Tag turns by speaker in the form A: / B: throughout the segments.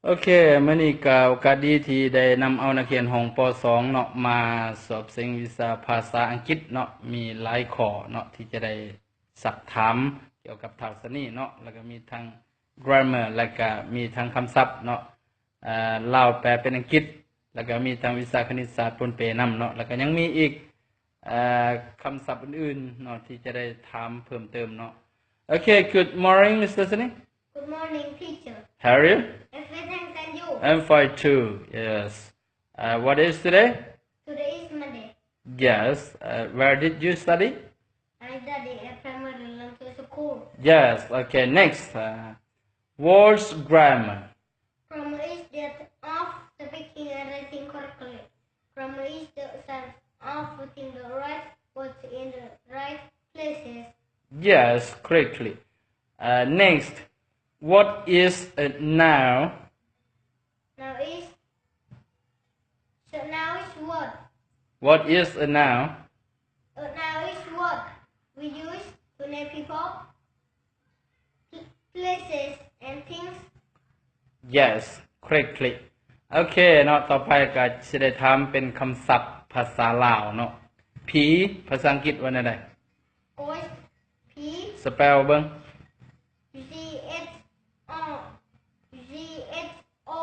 A: โอเคมื้อนี้ก็โอกาสดีที่ได้นำเอานักเรียนห้องป .2 เนาะมาสอบเสียงวิชาภาษาอังกฤษเนาะมีหลายข้อเนาะที่จะได้สักถามเกี่ยวกับทักษะนี้เนาะแล้วก็มีทั้ง grammar แล้วก็มีทั้งคำศัพท์เนาะลาวแปลเป็นอังกฤษแล้วก็มีทั้งวิชาคณิตศาสตร์ปนเปนำเนาะแล้วก็ยังมีอีกคำศัพท์อื่นๆเนาะที่จะได้ถามเพิ่มเติมเนาะ Okay, good morning, Mr. Sunny.
B: Good morning, teacher.
A: How are you?
B: I'm fine, thanks, and you?
A: I'm fine too, yes. What is today?
B: Today is Monday.
A: Yes. Where did you study?
B: I study at primary elementary school.
A: Yes, okay, next. Words grammar.
B: Grammar is the art of speaking and writing correctly. Grammar is the science of putting the right words in the right places.
A: Yes, correctly. Next. What is a noun?
B: Now is what?
A: What is a noun?
B: Now is what we use to name people, places, and things.
A: Yes, correctly. โอเคเนาะต่อไปก็จะได้ถามเป็นคำศัพท์ภาษาลาวเนาะผีภาษาอังกฤษว่าไง
B: Ghost, P,
A: สเปลเบิ่ง
B: G H O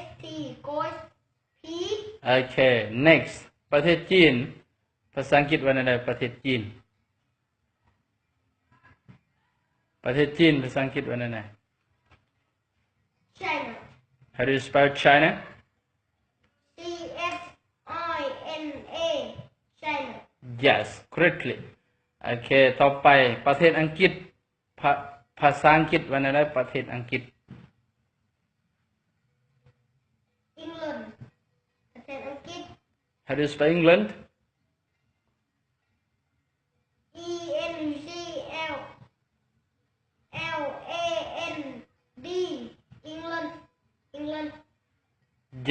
B: S T, Ghost, P,
A: โอเค next ประเทศจีนภาษาอังกฤษว่าไงประเทศจีนประเทศจีนภาษาอังกฤษว่าไง
B: China,
A: How do you spell China?
B: China, China.
A: Yes, correctly. โอเคต่อไปประเทศอังกฤษภาษาอังกฤษว่าไงประเทศอังกฤษ
B: England, England.
A: How do you spell England?
B: ENGLAND, England.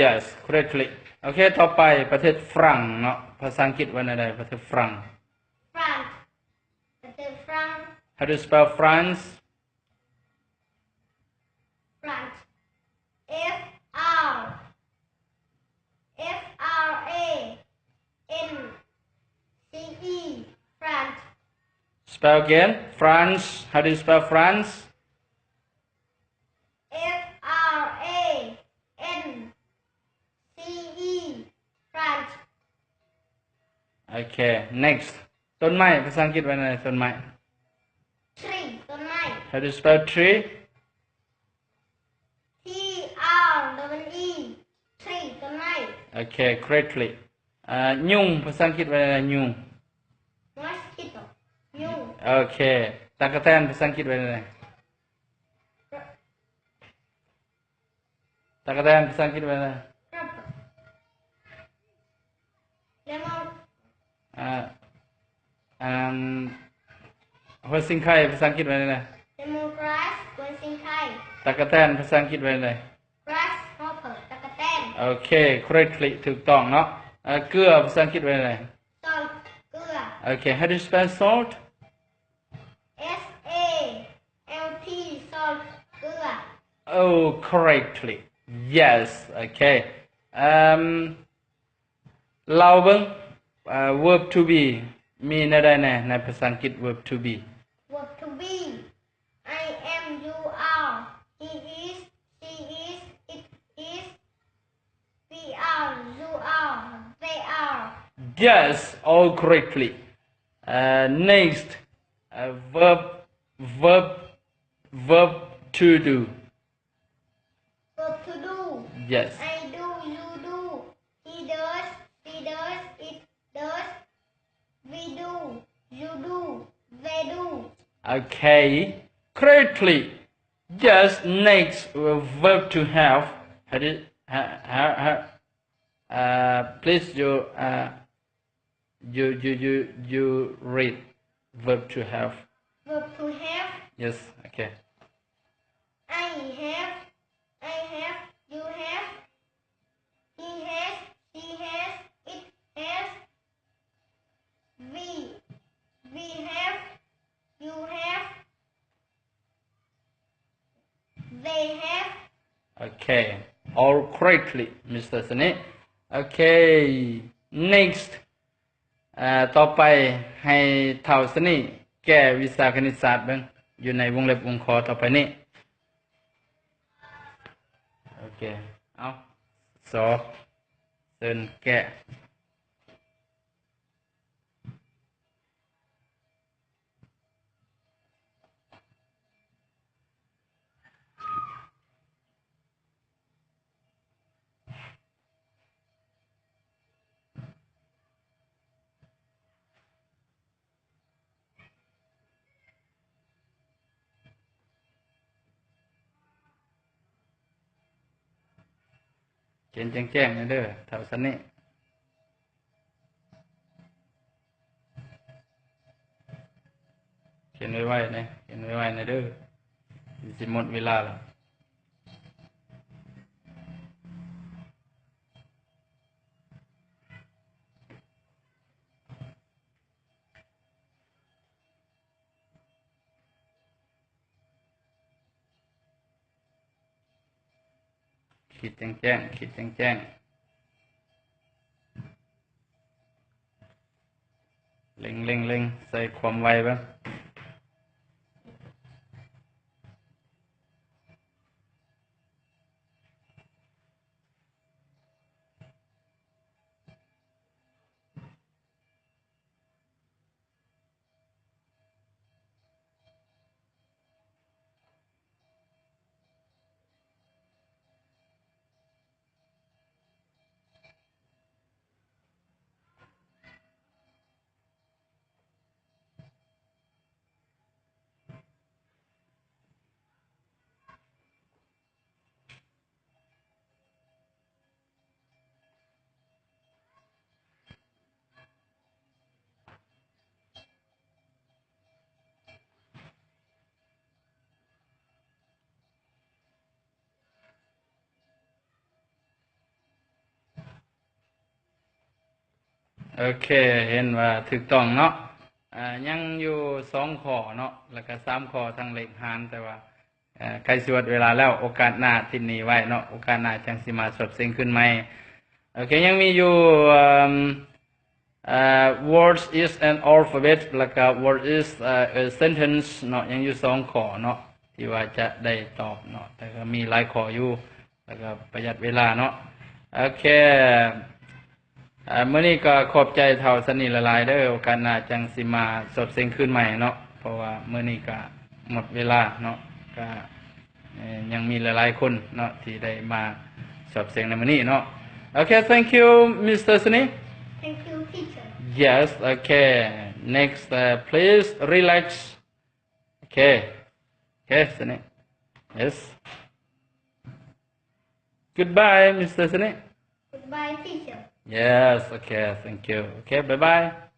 A: Yes, correctly. โอเคต่อไปประเทศฝรั่งเนาะภาษาอังกฤษว่าไงประเทศฝรั่ง
B: France,
A: How do you spell France?
B: France. France, France.
A: Spell again. France. How do you spell France?
B: France.
A: Okay. Next. ต้นไม้ภาษาอังกฤษว่าไงต้นไม้
B: Tree, ต้นไม้
A: How do you spell tree?
B: TREE, tree, ต้นไม้
A: Okay, correctly. ยุงภาษาอังกฤษว่าไงยุง
B: Mosquito, ยุง
A: Okay. ตะกแตนภาษาอังกฤษว่าไงตะกแตนภาษาอังกฤษว่าไง
B: Lemon,
A: หัวสิงไข่ภาษาอังกฤษว่าไง
B: lemongrass กวนสิงไข่
A: ตะกแตนภาษาอังกฤษว่าไง
B: grasshopper ตะกะแตน
A: Okay, correctly ถูกต้องเนาะเกลือภาษาอังกฤษว่าไง
B: salt เกลือ
A: Okay, how do you spell salt?
B: SALT salt เกลือ
A: Oh, correctly. Yes. Okay. เราเบิ่งverb to be มีในใดแน่ในภาษาอังกฤษ verb to be
B: verb to be I am you are he is she is it is we are you are they are
A: Yes, all correctly. Next, verb to do.
B: verb to do
A: Yes.
B: I do you do he does she does it does we do you do they do
A: Okay, correctly. Just next, verb to have. How do please you read verb to have.
B: verb to have
A: Yes. Okay.
B: I have you have he has she has it has we have you have they have
A: Okay, all correctly, Mr. Sunny. Okay, next ต่อไปให้เท่าสนี่แก้วิชาคณิตศาสตร์เบิ่งอยู่ในวงเล็บวงขอต่อไปนี้โอเคเอาสอเชิญแก้เขียนแจ้งๆนะเด้อเท่าสนี่เขียนไว้ๆนะเขียนไว้ๆนะเด้อสิหมดเวลาแล้วขีดแจ้งๆขีดแจ้งๆเล็งใส่ความไวบ้างโอเคเห็นว่าถูกต้องเนาะยังอยู่2ข้อเนาะแล้วก็3ข้อทางเลขหารแต่ว่าใกล้สิหมดเวลาแล้วโอกาสหน้าที่นี่ไว้เนาะโอกาสหน้าจังสิมาสอบเสียงขึ้นใหม่โอเคยังมีอยู่words is an alphabet แล้วก็ word is a sentence เนาะยังอยู่2ข้อเนาะที่ว่าจะได้ตอบเนาะแต่ก็มีหลายข้ออยู่แล้วก็ประหยัดเวลาเนาะโอเคมื้อนี้ก็ขอบใจเท่าสนิทหลายๆเด้อโอกาสหน้าจังสิมาสอบเสียงขึ้นใหม่เนาะเพราะว่ามื้อนี้ก็หมดเวลาเนาะก็ยังมีหลายๆคนเนาะที่ได้มาสอบเสียงในมื้อนี้เนาะโอเค thank you Mr. Sunny
B: Thank you, teacher.
A: yes okay next please relax okay Sunny yes goodbye Mr. Sunny
B: Goodbye, teacher.
A: yes okay thank you okay bye bye